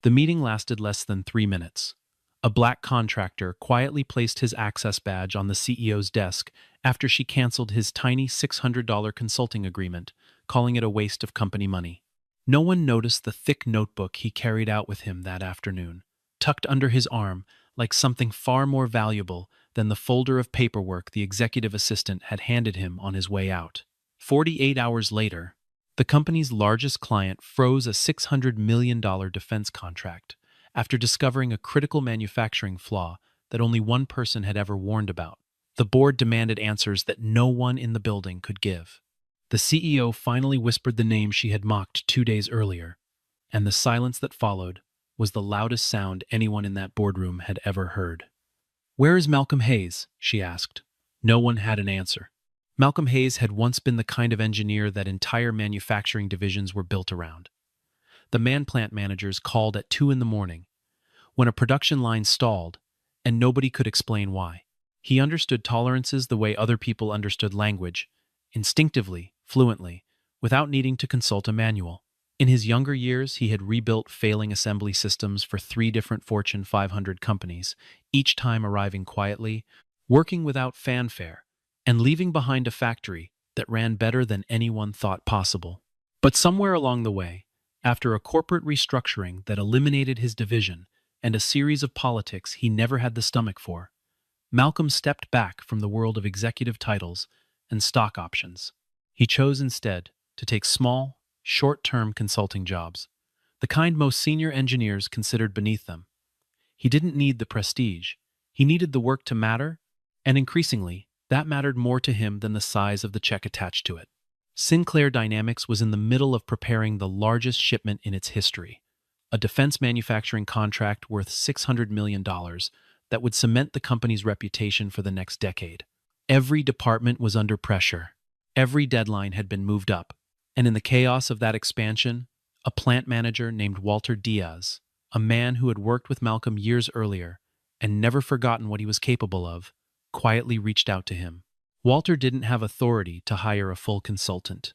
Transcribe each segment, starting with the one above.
The meeting lasted less than 3 minutes. A black contractor quietly placed his access badge on the CEO's desk after she canceled his tiny $600 consulting agreement, calling it a waste of company money. No one noticed the thick notebook he carried out with him that afternoon, tucked under his arm like something far more valuable than the folder of paperwork the executive assistant had handed him on his way out. 48 hours later, the company's largest client froze a $600 million defense contract after discovering a critical manufacturing flaw that only one person had ever warned about. The board demanded answers that no one in the building could give. The CEO finally whispered the name she had mocked 2 days earlier, and the silence that followed was the loudest sound anyone in that boardroom had ever heard. "Where is Malcolm Hayes?" she asked. No one had an answer. Malcolm Hayes had once been the kind of engineer that entire manufacturing divisions were built around. The man-plant managers called at 2 in the morning, when a production line stalled, and nobody could explain why. He understood tolerances the way other people understood language, instinctively, fluently, without needing to consult a manual. In his younger years, he had rebuilt failing assembly systems for 3 different Fortune 500 companies, each time arriving quietly, working without fanfare, and leaving behind a factory that ran better than anyone thought possible. But somewhere along the way, after a corporate restructuring that eliminated his division and a series of politics he never had the stomach for, Malcolm stepped back from the world of executive titles and stock options. He chose instead to take small, short-term consulting jobs, the kind most senior engineers considered beneath them. He didn't need the prestige. He needed the work to matter, and increasingly, that mattered more to him than the size of the check attached to it. Sinclair Dynamics was in the middle of preparing the largest shipment in its history, a defense manufacturing contract worth $600 million that would cement the company's reputation for the next decade. Every department was under pressure. Every deadline had been moved up. And in the chaos of that expansion, a plant manager named Walter Diaz, a man who had worked with Malcolm years earlier and never forgotten what he was capable of, quietly reached out to him. Walter didn't have authority to hire a full consultant,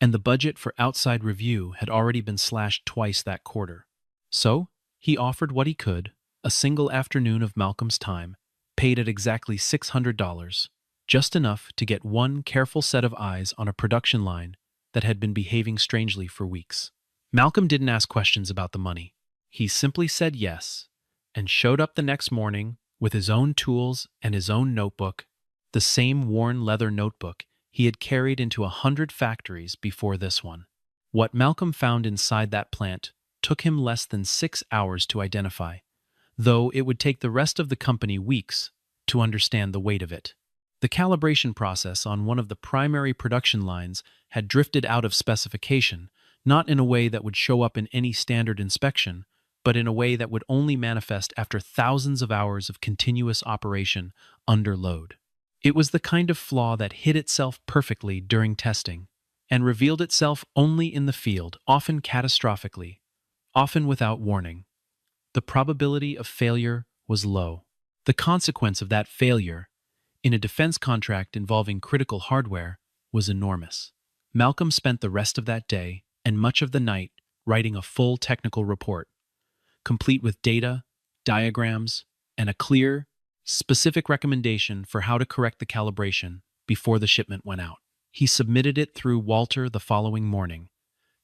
and the budget for outside review had already been slashed twice that quarter. So, he offered what he could, a single afternoon of Malcolm's time, paid at exactly $600, just enough to get one careful set of eyes on a production line that had been behaving strangely for weeks. Malcolm didn't ask questions about the money. He simply said yes, and showed up the next morning with his own tools and his own notebook, the same worn leather notebook he had carried into 100 factories before this one. What Malcolm found inside that plant took him less than 6 hours to identify, though it would take the rest of the company weeks to understand the weight of it. The calibration process on one of the primary production lines had drifted out of specification, not in a way that would show up in any standard inspection, but in a way that would only manifest after thousands of hours of continuous operation under load. It was the kind of flaw that hid itself perfectly during testing and revealed itself only in the field, often catastrophically, often without warning. The probability of failure was low. The consequence of that failure, in a defense contract involving critical hardware, was enormous. Malcolm spent the rest of that day and much of the night writing a full technical report, complete with data, diagrams, and a clear, specific recommendation for how to correct the calibration before the shipment went out. He submitted it through Walter the following morning,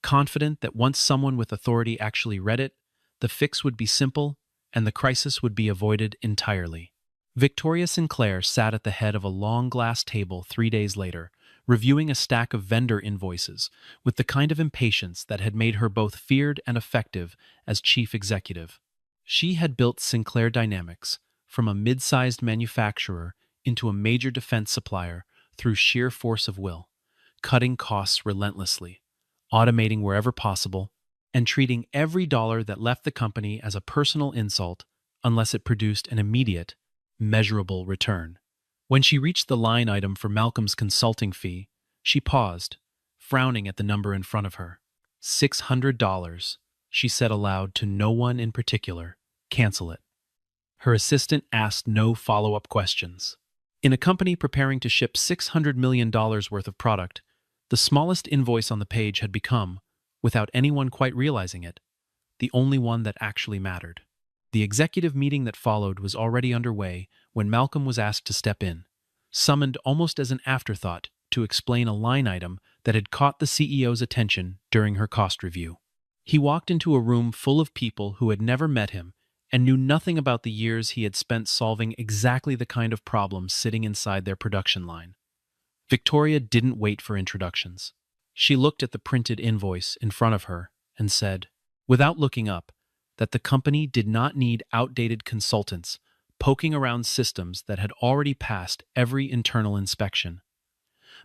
confident that once someone with authority actually read it, the fix would be simple and the crisis would be avoided entirely. Victoria Sinclair sat at the head of a long glass table 3 days later, reviewing a stack of vendor invoices with the kind of impatience that had made her both feared and effective as chief executive. She had built Sinclair Dynamics from a mid-sized manufacturer into a major defense supplier through sheer force of will, cutting costs relentlessly, automating wherever possible, and treating every dollar that left the company as a personal insult unless it produced an immediate, measurable return. When she reached the line item for Malcolm's consulting fee, she paused, frowning at the number in front of her. $600, she said aloud to no one in particular. Cancel it. Her assistant asked no follow-up questions. In a company preparing to ship $600 million worth of product, the smallest invoice on the page had become, without anyone quite realizing it, the only one that actually mattered. The executive meeting that followed was already underway when Malcolm was asked to step in, summoned almost as an afterthought to explain a line item that had caught the CEO's attention during her cost review. He walked into a room full of people who had never met him and knew nothing about the years he had spent solving exactly the kind of problems sitting inside their production line. Victoria didn't wait for introductions. She looked at the printed invoice in front of her and said, without looking up, that the company did not need outdated consultants poking around systems that had already passed every internal inspection.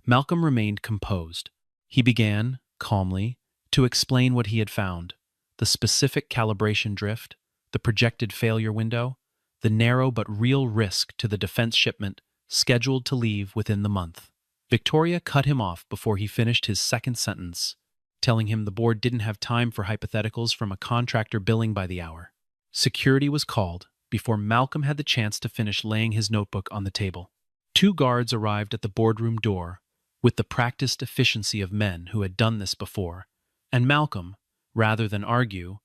Malcolm remained composed. He began, calmly, to explain what he had found: the specific calibration drift, the projected failure window, the narrow but real risk to the defense shipment scheduled to leave within the month. Victoria cut him off before he finished his second sentence, telling him the board didn't have time for hypotheticals from a contractor billing by the hour. Security was called before Malcolm had the chance to finish laying his notebook on the table. 2 guards arrived at the boardroom door with the practiced efficiency of men who had done this before, and Malcolm, rather than argue,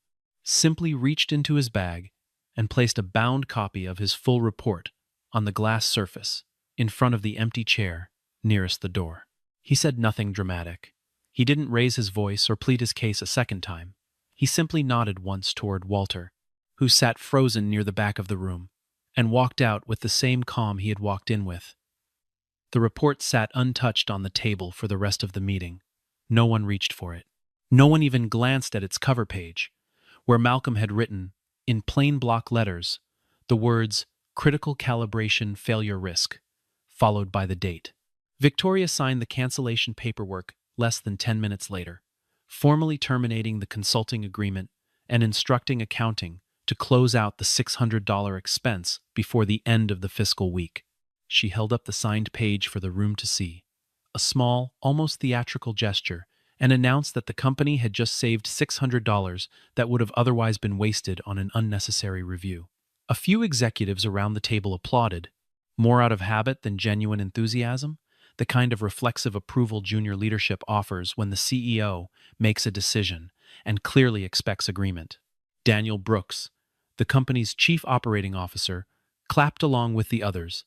simply reached into his bag and placed a bound copy of his full report on the glass surface in front of the empty chair nearest the door. He said nothing dramatic. He didn't raise his voice or plead his case a second time. He simply nodded once toward Walter, who sat frozen near the back of the room, and walked out with the same calm he had walked in with. The report sat untouched on the table for the rest of the meeting. No one reached for it. No one even glanced at its cover page, where Malcolm had written, in plain block letters, the words "critical calibration failure risk," followed by the date. Victoria signed the cancellation paperwork less than 10 minutes later, formally terminating the consulting agreement and instructing accounting to close out the $600 expense before the end of the fiscal week. She held up the signed page for the room to see, a small, almost theatrical gesture, and announced that the company had just saved $600 that would have otherwise been wasted on an unnecessary review. A few executives around the table applauded, more out of habit than genuine enthusiasm, the kind of reflexive approval junior leadership offers when the CEO makes a decision and clearly expects agreement. Daniel Brooks, the company's chief operating officer, clapped along with the others,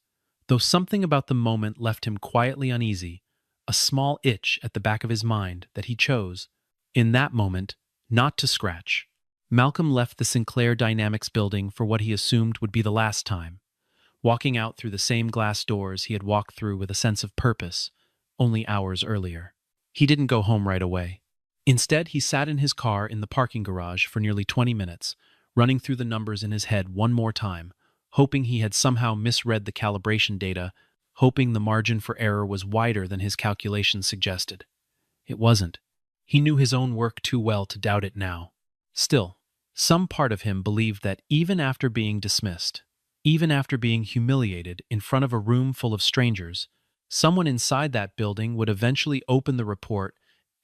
though something about the moment left him quietly uneasy, a small itch at the back of his mind that he chose, in that moment, not to scratch. Malcolm left the Sinclair Dynamics building for what he assumed would be the last time, walking out through the same glass doors he had walked through with a sense of purpose only hours earlier. He didn't go home right away. Instead, he sat in his car in the parking garage for nearly 20 minutes, running through the numbers in his head one more time, hoping he had somehow misread the calibration data, hoping the margin for error was wider than his calculations suggested. It wasn't. He knew his own work too well to doubt it now. Still, some part of him believed that even after being dismissed, even after being humiliated in front of a room full of strangers, someone inside that building would eventually open the report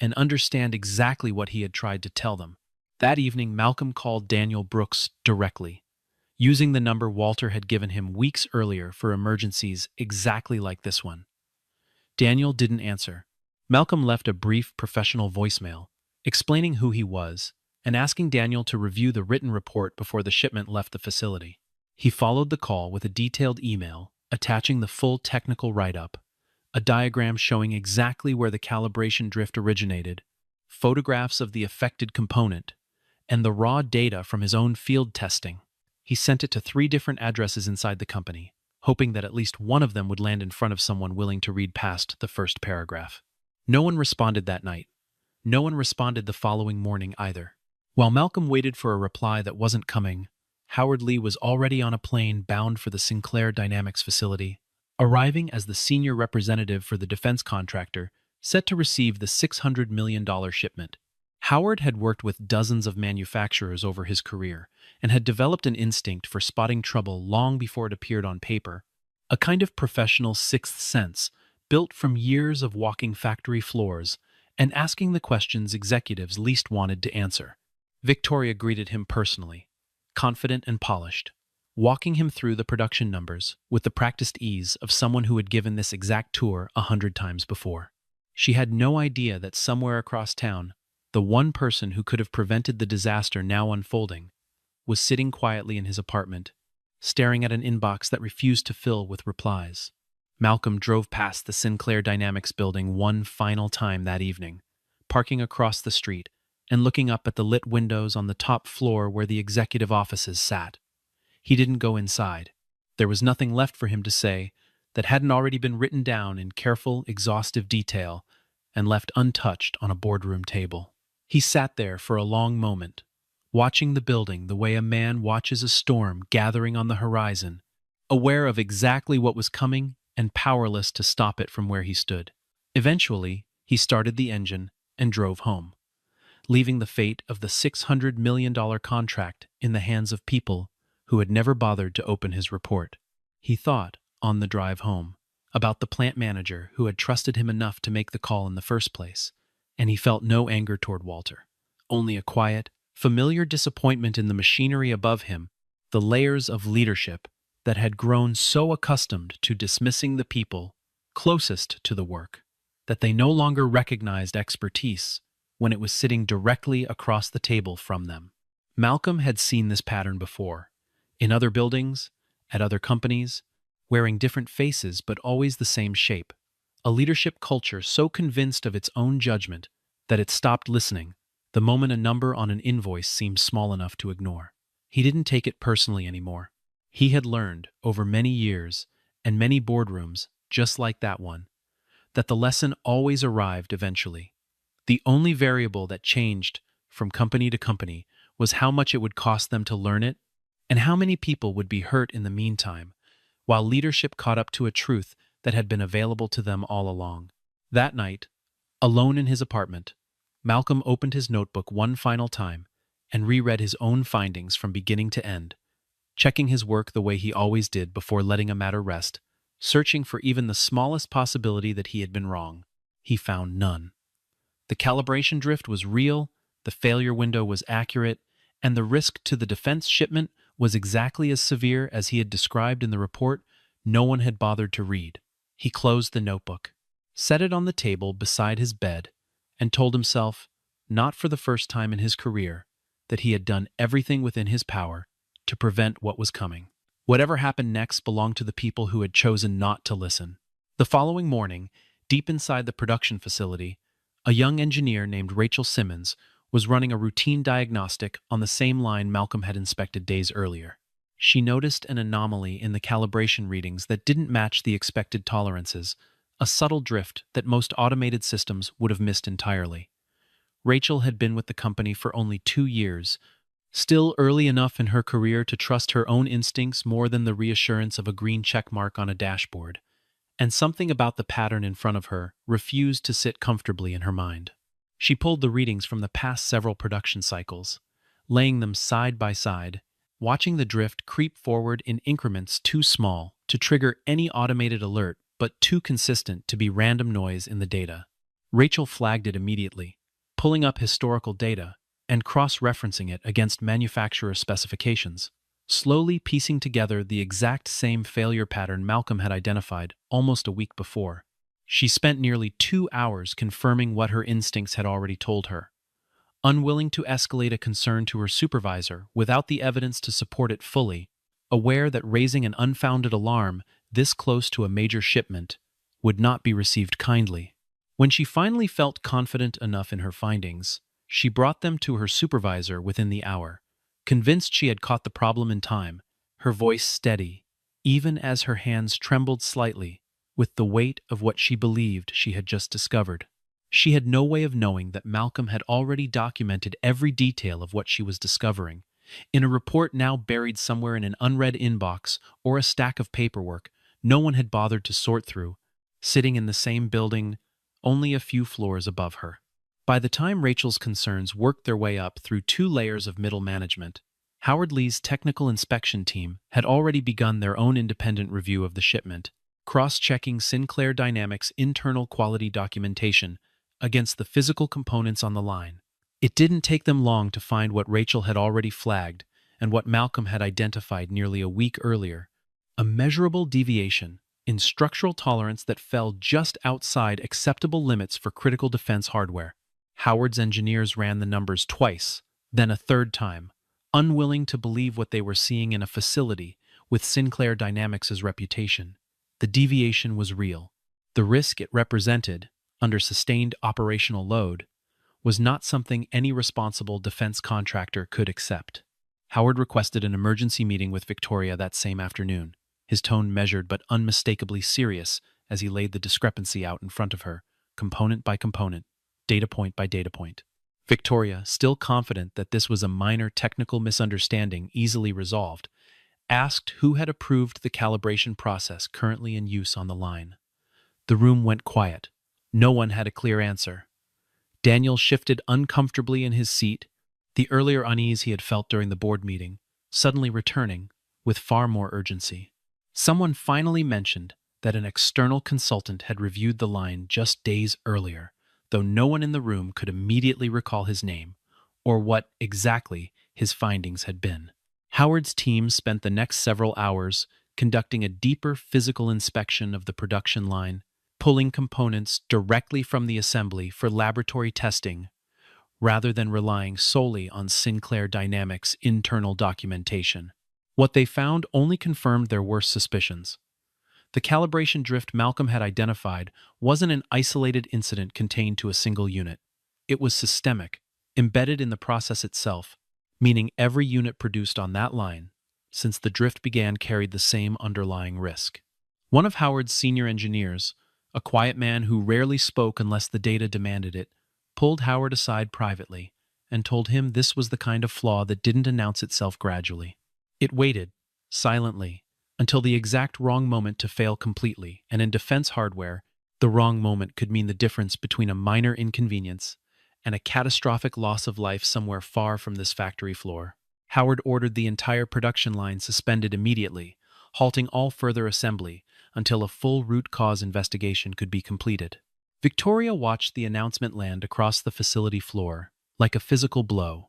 and understand exactly what he had tried to tell them. That evening, Malcolm called Daniel Brooks directly, using the number Walter had given him weeks earlier for emergencies exactly like this one. Daniel didn't answer. Malcolm left a brief professional voicemail, explaining who he was and asking Daniel to review the written report before the shipment left the facility. He followed the call with a detailed email attaching the full technical write-up, a diagram showing exactly where the calibration drift originated, photographs of the affected component, and the raw data from his own field testing. He sent it to 3 different addresses inside the company, hoping that at least one of them would land in front of someone willing to read past the first paragraph. No one responded that night. No one responded the following morning either. While Malcolm waited for a reply that wasn't coming, Howard Lee was already on a plane bound for the Sinclair Dynamics facility, arriving as the senior representative for the defense contractor set to receive the $600 million shipment. Howard had worked with dozens of manufacturers over his career and had developed an instinct for spotting trouble long before it appeared on paper, a kind of professional sixth sense built from years of walking factory floors and asking the questions executives least wanted to answer. Victoria greeted him personally, confident and polished, walking him through the production numbers with the practiced ease of someone who had given this exact tour 100 times before. She had no idea that somewhere across town, the one person who could have prevented the disaster now unfolding, was sitting quietly in his apartment, staring at an inbox that refused to fill with replies. Malcolm drove past the Sinclair Dynamics building one final time that evening, parking across the street and looking up at the lit windows on the top floor where the executive offices sat. He didn't go inside. There was nothing left for him to say that hadn't already been written down in careful, exhaustive detail and left untouched on a boardroom table. He sat there for a long moment, watching the building the way a man watches a storm gathering on the horizon, aware of exactly what was coming and powerless to stop it from where he stood. Eventually, he started the engine and drove home, leaving the fate of the $600 million contract in the hands of people who had never bothered to open his report. He thought, on the drive home, about the plant manager who had trusted him enough to make the call in the first place, and he felt no anger toward Walter, only a quiet, familiar disappointment in the machinery above him, the layers of leadership that had grown so accustomed to dismissing the people closest to the work that they no longer recognized expertise when it was sitting directly across the table from them. Malcolm had seen this pattern before, in other buildings, at other companies, wearing different faces but always the same shape, a leadership culture so convinced of its own judgment that it stopped listening the moment a number on an invoice seemed small enough to ignore. He didn't take it personally anymore. He had learned, over many years and many boardrooms just like that one, that the lesson always arrived eventually. The only variable that changed from company to company was how much it would cost them to learn it and how many people would be hurt in the meantime, while leadership caught up to a truth that had been available to them all along. That night, alone in his apartment, Malcolm opened his notebook one final time and reread his own findings from beginning to end, checking his work the way he always did before letting a matter rest, searching for even the smallest possibility that he had been wrong. He found none. The calibration drift was real, the failure window was accurate, and the risk to the defense shipment was exactly as severe as he had described in the report no one had bothered to read. He closed the notebook, set it on the table beside his bed, and told himself, not for the first time in his career, that he had done everything within his power to prevent what was coming. Whatever happened next belonged to the people who had chosen not to listen. The following morning, deep inside the production facility, a young engineer named Rachel Simmons was running a routine diagnostic on the same line Malcolm had inspected days earlier. She noticed an anomaly in the calibration readings that didn't match the expected tolerances, a subtle drift that most automated systems would have missed entirely. Rachel had been with the company for only 2 years, still early enough in her career to trust her own instincts more than the reassurance of a green check mark on a dashboard, and something about the pattern in front of her refused to sit comfortably in her mind. She pulled the readings from the past several production cycles, laying them side by side, watching the drift creep forward in increments too small to trigger any automated alert but too consistent to be random noise in the data. Rachel flagged it immediately, pulling up historical data and cross-referencing it against manufacturer specifications, slowly piecing together the exact same failure pattern Malcolm had identified almost a week before. She spent nearly 2 hours confirming what her instincts had already told her, unwilling to escalate a concern to her supervisor without the evidence to support it fully, aware that raising an unfounded alarm this close to a major shipment would not be received kindly. When she finally felt confident enough in her findings, she brought them to her supervisor within the hour, convinced she had caught the problem in time, her voice steady, even as her hands trembled slightly with the weight of what she believed she had just discovered. She had no way of knowing that Malcolm had already documented every detail of what she was discovering, in a report now buried somewhere in an unread inbox or a stack of paperwork no one had bothered to sort through, sitting in the same building, only a few floors above her. By the time Rachel's concerns worked their way up through 2 layers of middle management, Howard Lee's technical inspection team had already begun their own independent review of the shipment, cross-checking Sinclair Dynamics' internal quality documentation against the physical components on the line. It didn't take them long to find what Rachel had already flagged and what Malcolm had identified nearly a week earlier, a measurable deviation in structural tolerance that fell just outside acceptable limits for critical defense hardware. Howard's engineers ran the numbers twice, then a third time, unwilling to believe what they were seeing in a facility with Sinclair Dynamics' reputation. The deviation was real. The risk it represented, under sustained operational load, was not something any responsible defense contractor could accept. Howard requested an emergency meeting with Victoria that same afternoon, his tone measured but unmistakably serious as he laid the discrepancy out in front of her, component by component, data point by data point. Victoria, still confident that this was a minor technical misunderstanding easily resolved, asked who had approved the calibration process currently in use on the line. The room went quiet. No one had a clear answer. Daniel shifted uncomfortably in his seat, the earlier unease he had felt during the board meeting, suddenly returning with far more urgency. Someone finally mentioned that an external consultant had reviewed the line just days earlier, though no one in the room could immediately recall his name or what exactly his findings had been. Howard's team spent the next several hours conducting a deeper physical inspection of the production line, pulling components directly from the assembly for laboratory testing, rather than relying solely on Sinclair Dynamics' internal documentation. What they found only confirmed their worst suspicions. The calibration drift Malcolm had identified wasn't an isolated incident contained to a single unit. It was systemic, embedded in the process itself, meaning every unit produced on that line, since the drift began, carried the same underlying risk. One of Howard's senior engineers, a quiet man who rarely spoke unless the data demanded it, pulled Howard aside privately and told him this was the kind of flaw that didn't announce itself gradually. It waited, silently, until the exact wrong moment to fail completely, and in defense hardware, the wrong moment could mean the difference between a minor inconvenience and a catastrophic loss of life somewhere far from this factory floor. Howard ordered the entire production line suspended immediately, halting all further assembly until a full root cause investigation could be completed. Victoria watched the announcement land across the facility floor, like a physical blow,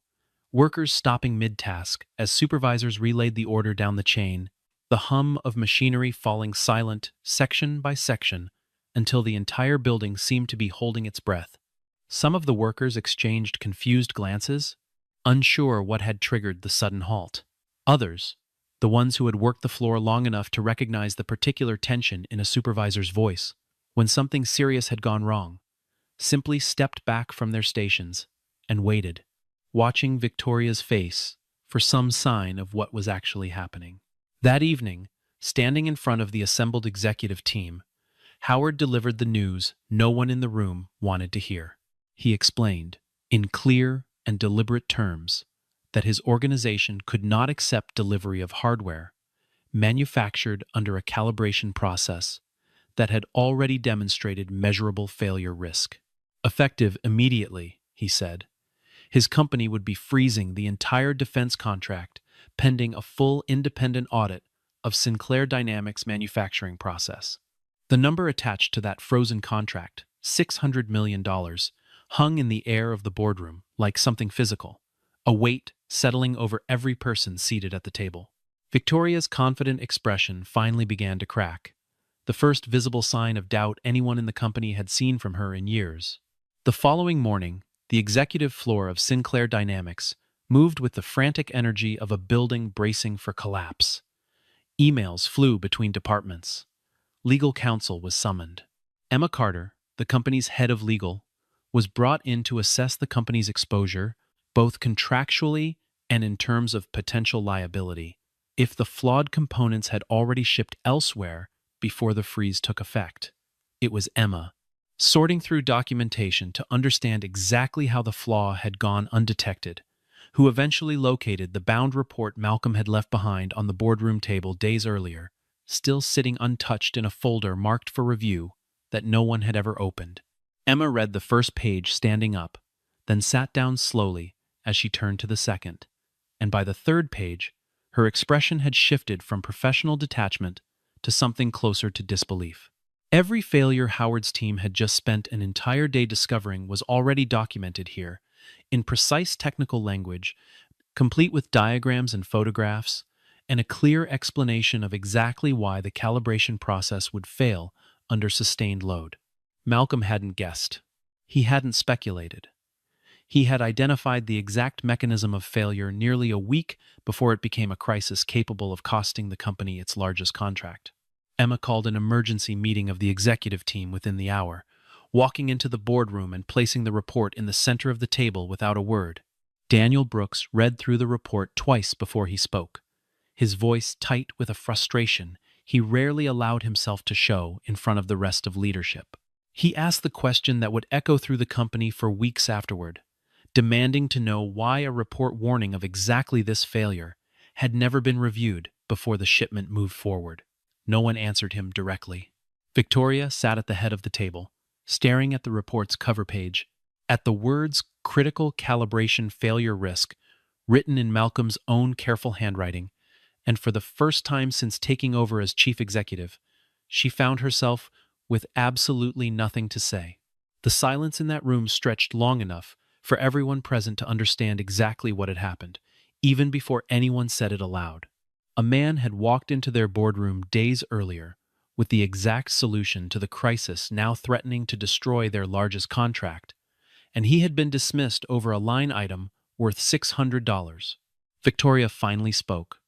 workers stopping mid-task as supervisors relayed the order down the chain, the hum of machinery falling silent section by section until the entire building seemed to be holding its breath. Some of the workers exchanged confused glances, unsure what had triggered the sudden halt. Others, the ones who had worked the floor long enough to recognize the particular tension in a supervisor's voice when something serious had gone wrong, simply stepped back from their stations and waited, watching Victoria's face for some sign of what was actually happening. That evening, standing in front of the assembled executive team, Howard delivered the news no one in the room wanted to hear. He explained, in clear and deliberate terms, that his organization could not accept delivery of hardware manufactured under a calibration process that had already demonstrated measurable failure risk. Effective immediately, he said, his company would be freezing the entire defense contract pending a full independent audit of Sinclair Dynamics' manufacturing process. The number attached to that frozen contract, $600 million, hung in the air of the boardroom like something physical, a weight settling over every person seated at the table. Victoria's confident expression finally began to crack, the first visible sign of doubt anyone in the company had seen from her in years. The following morning, the executive floor of Sinclair Dynamics moved with the frantic energy of a building bracing for collapse. Emails flew between departments. Legal counsel was summoned. Emma Carter, the company's head of legal, was brought in to assess the company's exposure, both contractually and in terms of potential liability, if the flawed components had already shipped elsewhere before the freeze took effect. It was Emma, sorting through documentation to understand exactly how the flaw had gone undetected, who eventually located the bound report Malcolm had left behind on the boardroom table days earlier, still sitting untouched in a folder marked for review that no one had ever opened. Emma read the first page standing up, then sat down slowly as she turned to the second, and by the third page, her expression had shifted from professional detachment to something closer to disbelief. Every failure Howard's team had just spent an entire day discovering was already documented here, in precise technical language, complete with diagrams and photographs, and a clear explanation of exactly why the calibration process would fail under sustained load. Malcolm hadn't guessed. He hadn't speculated. He had identified the exact mechanism of failure nearly a week before it became a crisis capable of costing the company its largest contract. Emma called an emergency meeting of the executive team within the hour, walking into the boardroom and placing the report in the center of the table without a word. Daniel Brooks read through the report twice before he spoke, his voice tight with a frustration he rarely allowed himself to show in front of the rest of leadership. He asked the question that would echo through the company for weeks afterward, demanding to know why a report warning of exactly this failure had never been reviewed before the shipment moved forward. No one answered him directly. Victoria sat at the head of the table, staring at the report's cover page, at the words critical calibration failure risk written in Malcolm's own careful handwriting, and for the first time since taking over as chief executive, she found herself with absolutely nothing to say. The silence in that room stretched long enough for everyone present to understand exactly what had happened, even before anyone said it aloud. A man had walked into their boardroom days earlier with the exact solution to the crisis now threatening to destroy their largest contract, and he had been dismissed over a line item worth $600. Victoria finally spoke,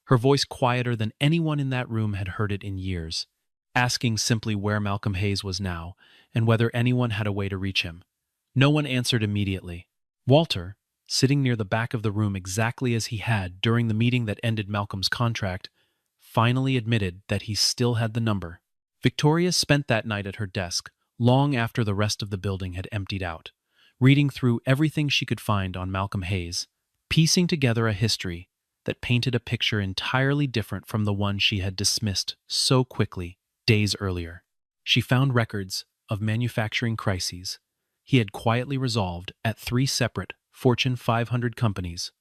her voice quieter than anyone in that room had heard it in years, asking simply where Malcolm Hayes was now and whether anyone had a way to reach him. No one answered immediately. Walter, sitting near the back of the room exactly as he had during the meeting that ended Malcolm's contract, finally admitted that he still had the number. Victoria spent that night at her desk, long after the rest of the building had emptied out, reading through everything she could find on Malcolm Hayes, piecing together a history that painted a picture entirely different from the one she had dismissed so quickly days earlier. She found records of manufacturing crises he had quietly resolved at 3 separate Fortune 500 companies,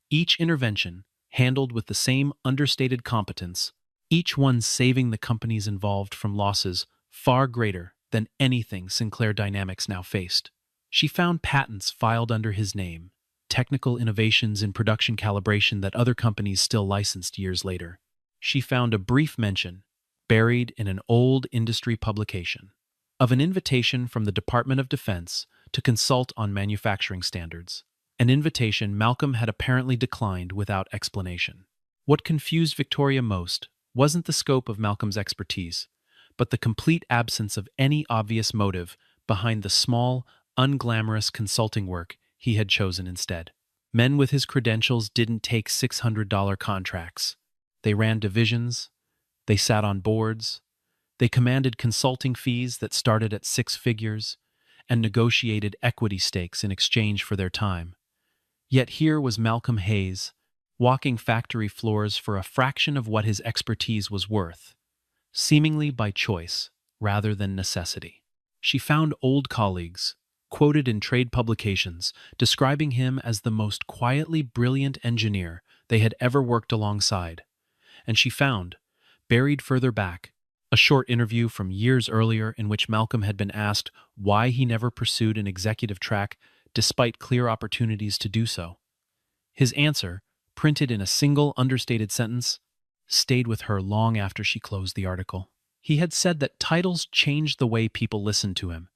each intervention handled with the same understated competence, each one saving the companies involved from losses far greater than anything Sinclair Dynamics now faced. She found patents filed under his name, technical innovations in production calibration that other companies still licensed years later. She found a brief mention, buried in an old industry publication, of an invitation from the Department of Defense to consult on manufacturing standards, an invitation Malcolm had apparently declined without explanation. What confused Victoria most wasn't the scope of Malcolm's expertise, but the complete absence of any obvious motive behind the small, unglamorous consulting work he had chosen instead. Men with his credentials didn't take $600 contracts. They ran divisions, they sat on boards, they commanded consulting fees that started at 6 figures, and negotiated equity stakes in exchange for their time. Yet here was Malcolm Hayes, walking factory floors for a fraction of what his expertise was worth, seemingly by choice rather than necessity. She found old colleagues, quoted in trade publications, describing him as the most quietly brilliant engineer they had ever worked alongside. And she found, buried further back, a short interview from years earlier in which Malcolm had been asked why he never pursued an executive track despite clear opportunities to do so. His answer, printed in a single understated sentence, stayed with her long after she closed the article. He had said that titles changed the way people listened to him,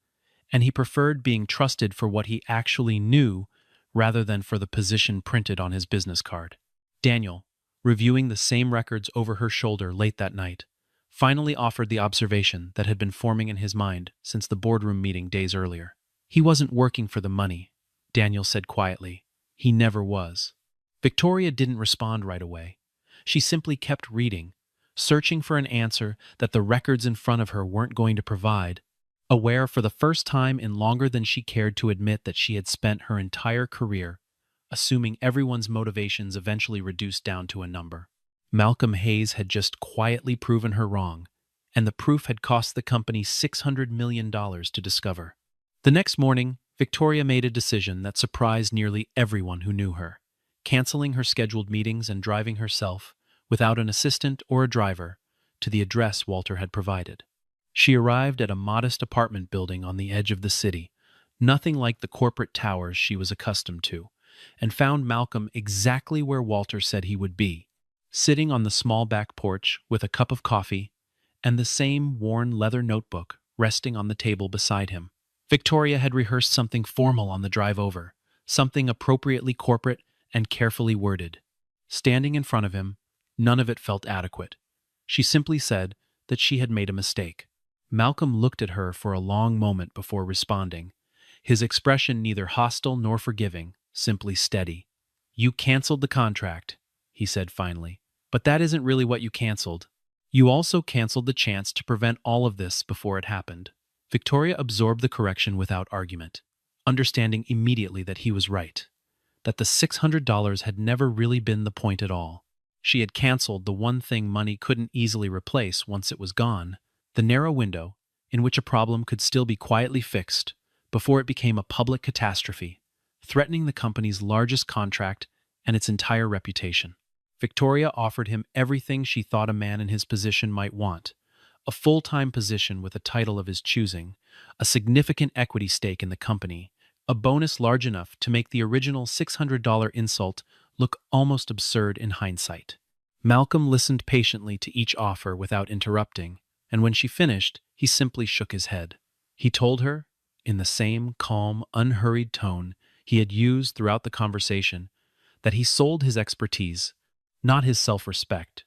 and he preferred being trusted for what he actually knew rather than for the position printed on his business card. Daniel, reviewing the same records over her shoulder late that night, finally offered the observation that had been forming in his mind since the boardroom meeting days earlier. He wasn't working for the money, Daniel said quietly. He never was. Victoria didn't respond right away. She simply kept reading, searching for an answer that the records in front of her weren't going to provide, aware for the first time in longer than she cared to admit that she had spent her entire career assuming everyone's motivations eventually reduced down to a number. Malcolm Hayes had just quietly proven her wrong, and the proof had cost the company $600 million to discover. The next morning, Victoria made a decision that surprised nearly everyone who knew her, canceling her scheduled meetings and driving herself, without an assistant or a driver, to the address Walter had provided. She arrived at a modest apartment building on the edge of the city, nothing like the corporate towers she was accustomed to, and found Malcolm exactly where Walter said he would be, sitting on the small back porch with a cup of coffee and the same worn leather notebook resting on the table beside him. Victoria had rehearsed something formal on the drive over, something appropriately corporate and carefully worded. Standing in front of him, none of it felt adequate. She simply said that she had made a mistake. Malcolm looked at her for a long moment before responding, his expression neither hostile nor forgiving, simply steady. "You canceled the contract," he said finally. "But that isn't really what you canceled. You also canceled the chance to prevent all of this before it happened." Victoria absorbed the correction without argument, understanding immediately that he was right, that the $600 had never really been the point at all. She had canceled the one thing money couldn't easily replace once it was gone, the narrow window in which a problem could still be quietly fixed before it became a public catastrophe, threatening the company's largest contract and its entire reputation. Victoria offered him everything she thought a man in his position might want: a full-time position with a title of his choosing, a significant equity stake in the company, a bonus large enough to make the original $600 insult look almost absurd in hindsight. Malcolm listened patiently to each offer without interrupting, and when she finished, he simply shook his head. He told her, in the same calm, unhurried tone he had used throughout the conversation, that he sold his expertise, not his self-respect.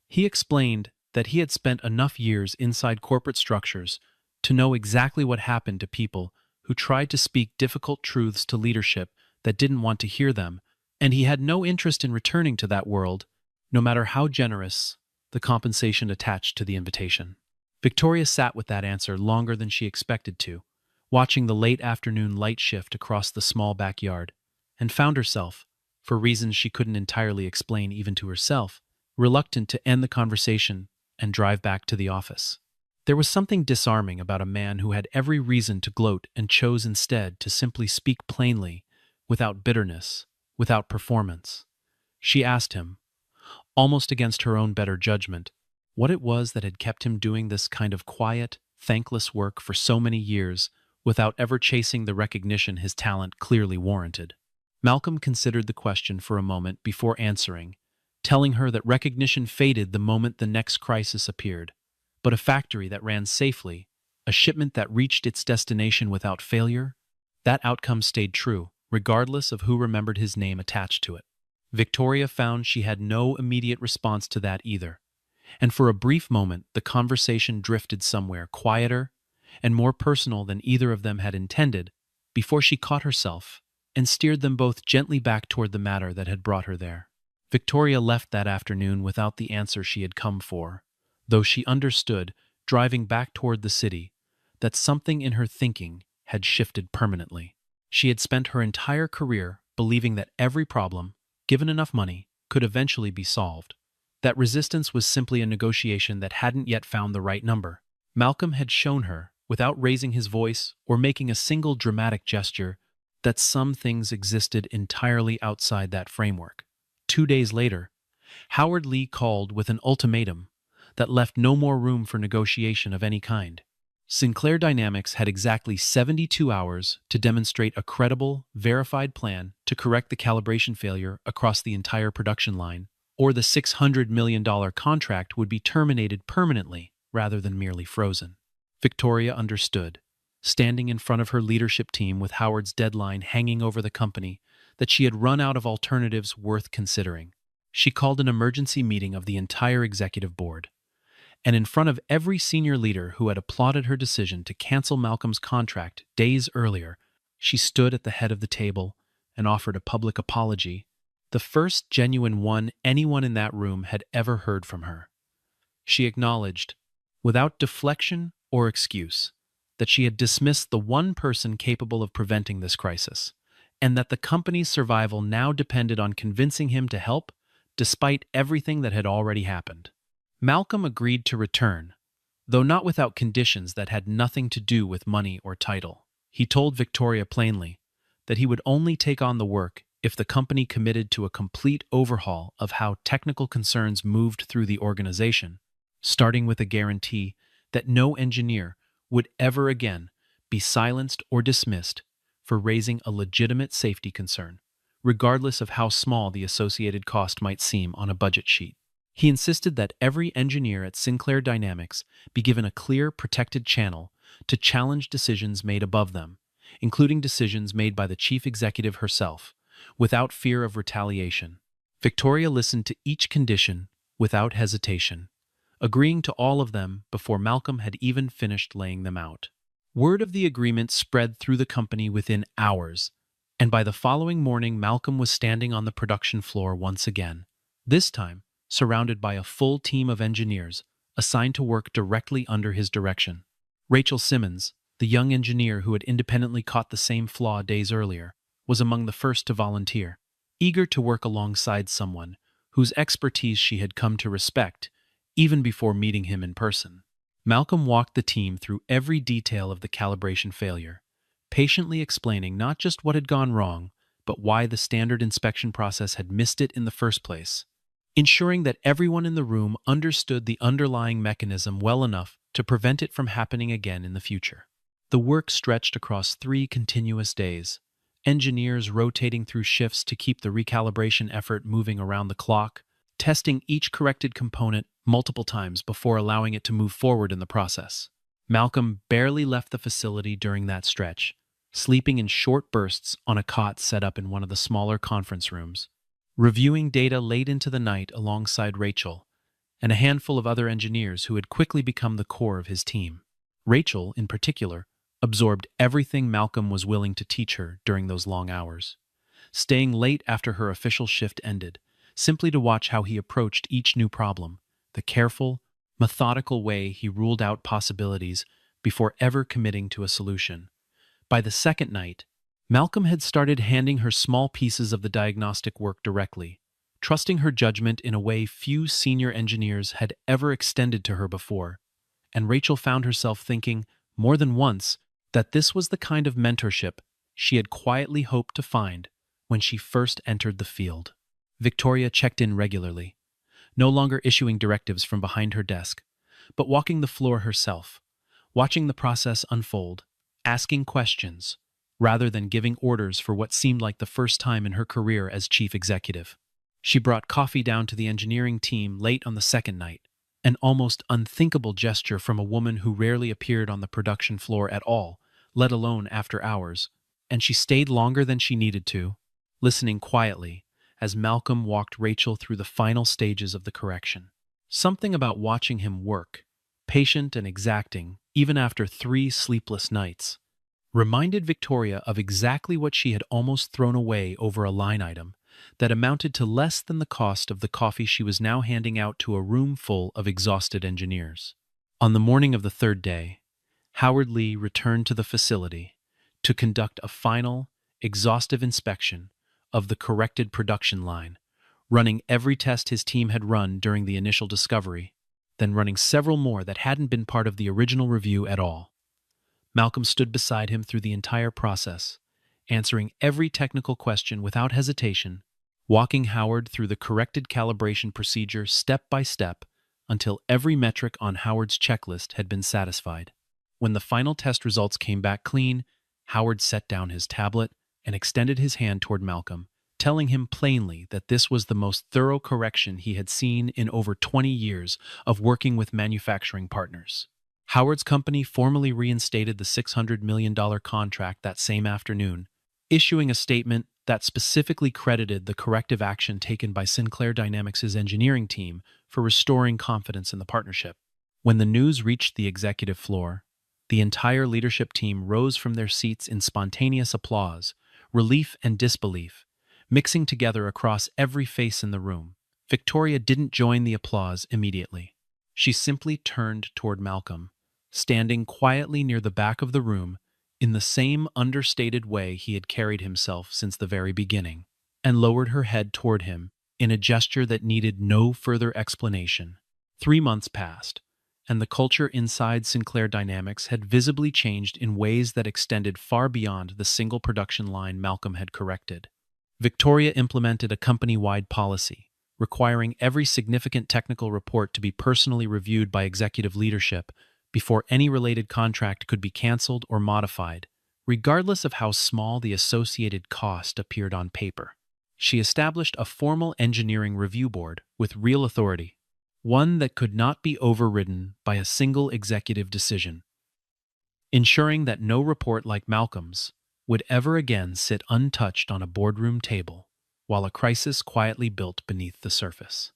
He explained that he had spent enough years inside corporate structures to know exactly what happened to people who tried to speak difficult truths to leadership that didn't want to hear them, and he had no interest in returning to that world, no matter how generous the compensation attached to the invitation. Victoria sat with that answer longer than she expected to, watching the late afternoon light shift across the small backyard, and found herself, for reasons she couldn't entirely explain even to herself, reluctant to end the conversation and drive back to the office. There was something disarming about a man who had every reason to gloat and chose instead to simply speak plainly, without bitterness, without performance. She asked him, almost against her own better judgment, what it was that had kept him doing this kind of quiet, thankless work for so many years without ever chasing the recognition his talent clearly warranted. Malcolm considered the question for a moment before answering, telling her that recognition faded the moment the next crisis appeared, but a factory that ran safely, a shipment that reached its destination without failure, that outcome stayed true, regardless of who remembered his name attached to it. Victoria found she had no immediate response to that either, and for a brief moment the conversation drifted somewhere quieter and more personal than either of them had intended, before she caught herself and steered them both gently back toward the matter that had brought her there. Victoria left that afternoon without the answer she had come for, though she understood, driving back toward the city, that something in her thinking had shifted permanently. She had spent her entire career believing that every problem, given enough money, could eventually be solved, that resistance was simply a negotiation that hadn't yet found the right number. Malcolm had shown her, without raising his voice or making a single dramatic gesture, that some things existed entirely outside that framework. 2 days later, Howard Lee called with an ultimatum that left no more room for negotiation of any kind. Sinclair Dynamics had exactly 72 hours to demonstrate a credible, verified plan to correct the calibration failure across the entire production line, or the $600 million contract would be terminated permanently rather than merely frozen. Victoria understood, standing in front of her leadership team with Howard's deadline hanging over the company, that she had run out of alternatives worth considering. She called an emergency meeting of the entire executive board, and in front of every senior leader who had applauded her decision to cancel Malcolm's contract days earlier, she stood at the head of the table and offered a public apology, the first genuine one anyone in that room had ever heard from her. She acknowledged, without deflection or excuse, that she had dismissed the one person capable of preventing this crisis, and that the company's survival now depended on convincing him to help, despite everything that had already happened. Malcolm agreed to return, though not without conditions that had nothing to do with money or title. He told Victoria plainly that he would only take on the work if the company committed to a complete overhaul of how technical concerns moved through the organization, starting with a guarantee that no engineer would ever again be silenced or dismissed for raising a legitimate safety concern, regardless of how small the associated cost might seem on a budget sheet. He insisted that every engineer at Sinclair Dynamics be given a clear, protected channel to challenge decisions made above them, including decisions made by the chief executive herself, without fear of retaliation. Victoria listened to each condition without hesitation, agreeing to all of them before Malcolm had even finished laying them out. Word of the agreement spread through the company within hours, and by the following morning Malcolm was standing on the production floor once again, this time surrounded by a full team of engineers assigned to work directly under his direction. Rachel Simmons, the young engineer who had independently caught the same flaw days earlier, was among the first to volunteer, eager to work alongside someone whose expertise she had come to respect even before meeting him in person. Malcolm walked the team through every detail of the calibration failure, patiently explaining not just what had gone wrong, but why the standard inspection process had missed it in the first place, ensuring that everyone in the room understood the underlying mechanism well enough to prevent it from happening again in the future. The work stretched across 3 continuous days, engineers rotating through shifts to keep the recalibration effort moving around the clock, testing each corrected component multiple times before allowing it to move forward in the process. Malcolm barely left the facility during that stretch, sleeping in short bursts on a cot set up in one of the smaller conference rooms, reviewing data late into the night alongside Rachel and a handful of other engineers who had quickly become the core of his team. Rachel, in particular, absorbed everything Malcolm was willing to teach her during those long hours, staying late after her official shift ended, simply to watch how he approached each new problem, the careful, methodical way he ruled out possibilities before ever committing to a solution. By the second night, Malcolm had started handing her small pieces of the diagnostic work directly, trusting her judgment in a way few senior engineers had ever extended to her before, and Rachel found herself thinking, more than once, that this was the kind of mentorship she had quietly hoped to find when she first entered the field. Victoria checked in regularly, no longer issuing directives from behind her desk, but walking the floor herself, watching the process unfold, asking questions, rather than giving orders for what seemed like the first time in her career as chief executive. She brought coffee down to the engineering team late on the second night, an almost unthinkable gesture from a woman who rarely appeared on the production floor at all, let alone after hours, and she stayed longer than she needed to, listening quietly as Malcolm walked Rachel through the final stages of the correction. Something about watching him work, patient and exacting, even after 3 sleepless nights, reminded Victoria of exactly what she had almost thrown away over a line item that amounted to less than the cost of the coffee she was now handing out to a room full of exhausted engineers. On the morning of the 3rd day, Howard Lee returned to the facility to conduct a final, exhaustive inspection of the corrected production line, running every test his team had run during the initial discovery, then running several more that hadn't been part of the original review at all. Malcolm stood beside him through the entire process, answering every technical question without hesitation, walking Howard through the corrected calibration procedure step by step until every metric on Howard's checklist had been satisfied. When the final test results came back clean, Howard set down his tablet and extended his hand toward Malcolm, telling him plainly that this was the most thorough correction he had seen in over 20 years of working with manufacturing partners. Howard's company formally reinstated the $600 million contract that same afternoon, issuing a statement that specifically credited the corrective action taken by Sinclair Dynamics' engineering team for restoring confidence in the partnership. When the news reached the executive floor, the entire leadership team rose from their seats in spontaneous applause, relief and disbelief, mixing together across every face in the room. Victoria didn't join the applause immediately. She simply turned toward Malcolm, standing quietly near the back of the room in the same understated way he had carried himself since the very beginning, and lowered her head toward him in a gesture that needed no further explanation. 3 months passed, and the culture inside Sinclair Dynamics had visibly changed in ways that extended far beyond the single production line Malcolm had corrected. Victoria implemented a company-wide policy, requiring every significant technical report to be personally reviewed by executive leadership before any related contract could be canceled or modified, regardless of how small the associated cost appeared on paper. She established a formal engineering review board with real authority, one that could not be overridden by a single executive decision, ensuring that no report like Malcolm's would ever again sit untouched on a boardroom table while a crisis quietly built beneath the surface.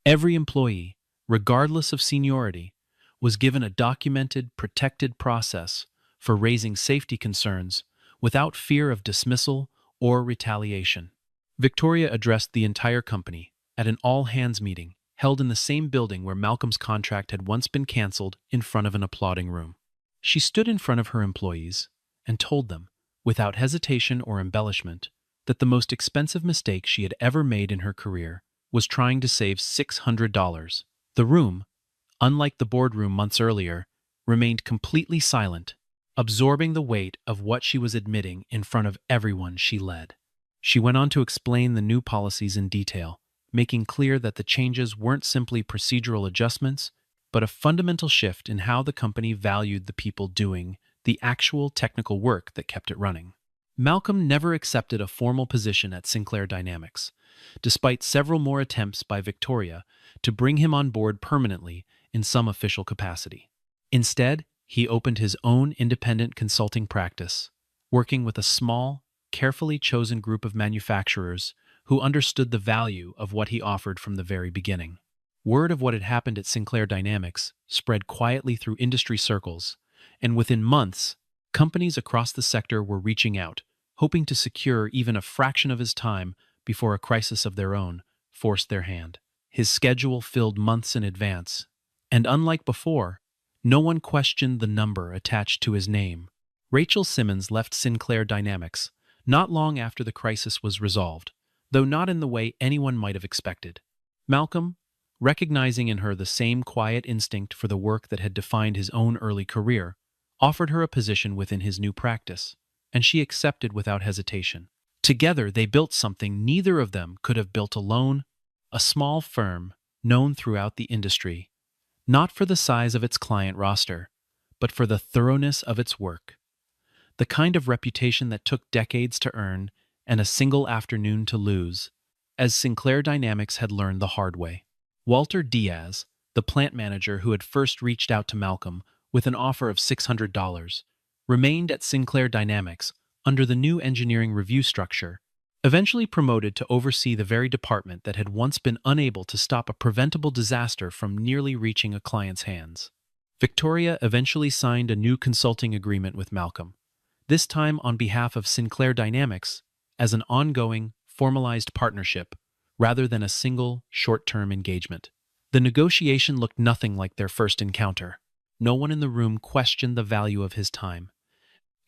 Every employee, regardless of seniority, was given a documented, protected process for raising safety concerns without fear of dismissal or retaliation. Victoria addressed the entire company at an all-hands meeting held in the same building where Malcolm's contract had once been canceled in front of an applauding room. She stood in front of her employees and told them, without hesitation or embellishment, that the most expensive mistake she had ever made in her career was trying to save $600. The room, unlike the boardroom months earlier, remained completely silent, absorbing the weight of what she was admitting in front of everyone she led. She went on to explain the new policies in detail, making clear that the changes weren't simply procedural adjustments, but a fundamental shift in how the company valued the people doing the actual technical work that kept it running. Malcolm never accepted a formal position at Sinclair Dynamics, despite several more attempts by Victoria to bring him on board permanently in some official capacity. Instead, he opened his own independent consulting practice, working with a small, carefully chosen group of manufacturers who understood the value of what he offered from the very beginning. Word of what had happened at Sinclair Dynamics spread quietly through industry circles, and within months, companies across the sector were reaching out, hoping to secure even a fraction of his time before a crisis of their own forced their hand. His schedule filled months in advance, and unlike before, no one questioned the number attached to his name. Rachel Simmons left Sinclair Dynamics not long after the crisis was resolved, though not in the way anyone might have expected. Malcolm, recognizing in her the same quiet instinct for the work that had defined his own early career, offered her a position within his new practice, and she accepted without hesitation. Together, they built something neither of them could have built alone, a small firm known throughout the industry, not for the size of its client roster, but for the thoroughness of its work. The kind of reputation that took decades to earn and a single afternoon to lose, as Sinclair Dynamics had learned the hard way. Walter Diaz, the plant manager who had first reached out to Malcolm with an offer of $600, remained at Sinclair Dynamics under the new engineering review structure, eventually promoted to oversee the very department that had once been unable to stop a preventable disaster from nearly reaching a client's hands. Victoria eventually signed a new consulting agreement with Malcolm, this time on behalf of Sinclair Dynamics, as an ongoing, formalized partnership rather than a single, short-term engagement. The negotiation looked nothing like their first encounter. No one in the room questioned the value of his time.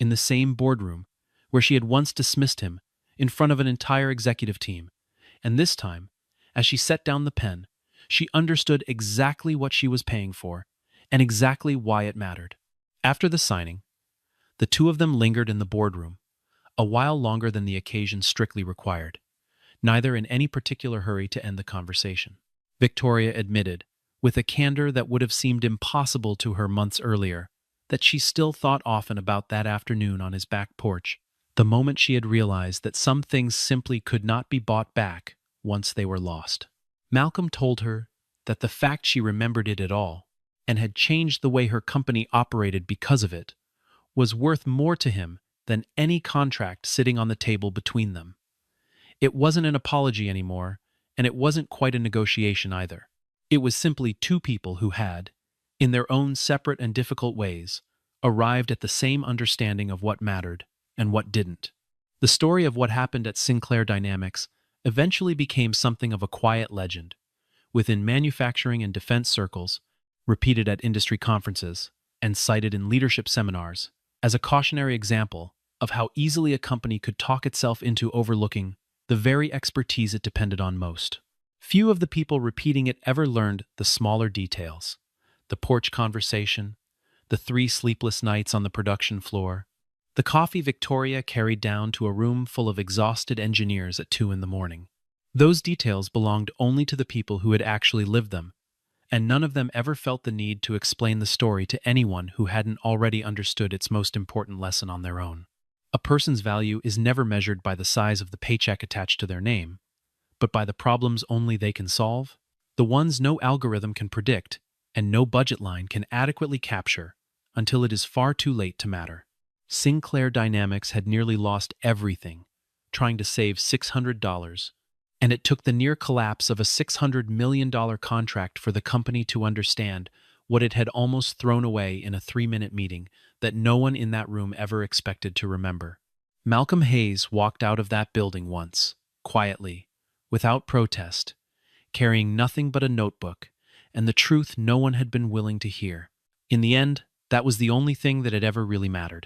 In the same boardroom, where she had once dismissed him, in front of an entire executive team, and this time, as she set down the pen, she understood exactly what she was paying for and exactly why it mattered. After the signing, the two of them lingered in the boardroom, a while longer than the occasion strictly required, neither in any particular hurry to end the conversation. Victoria admitted, with a candor that would have seemed impossible to her months earlier, that she still thought often about that afternoon on his back porch, the moment she had realized that some things simply could not be bought back once they were lost. Malcolm told her that the fact she remembered it at all, and had changed the way her company operated because of it, was worth more to him than any contract sitting on the table between them. It wasn't an apology anymore, and it wasn't quite a negotiation either. It was simply two people who had, in their own separate and difficult ways, arrived at the same understanding of what mattered and what didn't. The story of what happened at Sinclair Dynamics eventually became something of a quiet legend, within manufacturing and defense circles, repeated at industry conferences, and cited in leadership seminars as a cautionary example of how easily a company could talk itself into overlooking the very expertise it depended on most. Few of the people repeating it ever learned the smaller details: the porch conversation, the 3 sleepless nights on the production floor, the coffee Victoria carried down to a room full of exhausted engineers at 2 in the morning. Those details belonged only to the people who had actually lived them, and none of them ever felt the need to explain the story to anyone who hadn't already understood its most important lesson on their own. A person's value is never measured by the size of the paycheck attached to their name, but by the problems only they can solve, the ones no algorithm can predict and no budget line can adequately capture until it is far too late to matter. Sinclair Dynamics had nearly lost everything, trying to save $600, and it took the near collapse of a $600 million contract for the company to understand what it had almost thrown away in a 3-minute meeting that no one in that room ever expected to remember. Malcolm Hayes walked out of that building once, quietly, without protest, carrying nothing but a notebook and the truth no one had been willing to hear. In the end, that was the only thing that had ever really mattered.